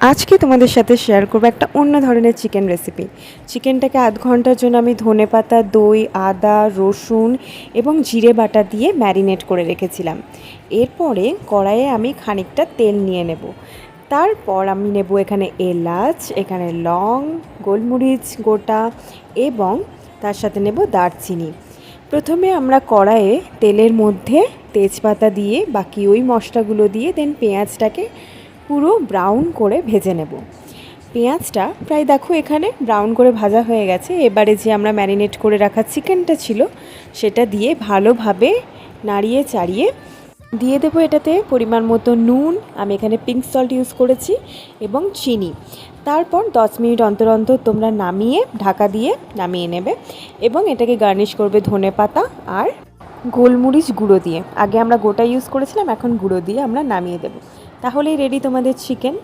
আজকে তোমাদের সাথে শেয়ার করবো একটা অন্য ধরনের চিকেন রেসিপি। চিকেনটাকে আধ ঘন্টার জন্য আমি ধনেপাতা, দই, আদা, রসুন এবং জিরে বাটা দিয়ে ম্যারিনেট করে রেখেছিলাম। এরপরে কড়াইয়ে আমি খানিকটা তেল নিয়ে নেব। তারপর আমি নেব এখানে এলাচ, এখানে লং, গোলমরিচ গোটা এবং তার সাথে নেব দারচিনি। প্রথমে আমরা কড়াইয়ে তেলের মধ্যে তেজপাতা দিয়ে বাকি ওই মশলাগুলো দিয়ে দেন পেঁয়াজটাকে পুরো ব্রাউন করে ভেজে নেব। পেঁয়াজটা প্রায় দেখো এখানে ব্রাউন করে ভাজা হয়ে গেছে। এবারে যে আমরা ম্যারিনেট করে রাখা চিকেনটা ছিল সেটা দিয়ে ভালোভাবে নাড়িয়ে চাড়িয়ে দিয়ে দেবো এটাতে পরিমাণ মতো নুন, আমি এখানে পিঙ্ক সল্ট ইউজ করেছি, এবং চিনি। তারপর 10 মিনিট অন্তর অন্তর তোমরা নামিয়ে ঢাকা দিয়ে নামিয়ে নেবে এবং এটাকে গার্নিশ করবে ধনেপাতা আর গোলমরিচ গুঁড়ো দিয়ে। আগে আমরা গোটা ইউজ করেছিলাম, এখন গুঁড়ো দিয়ে আমরা নামিয়ে দেব। তাহলেই রেডি তোমাদের চিকেন।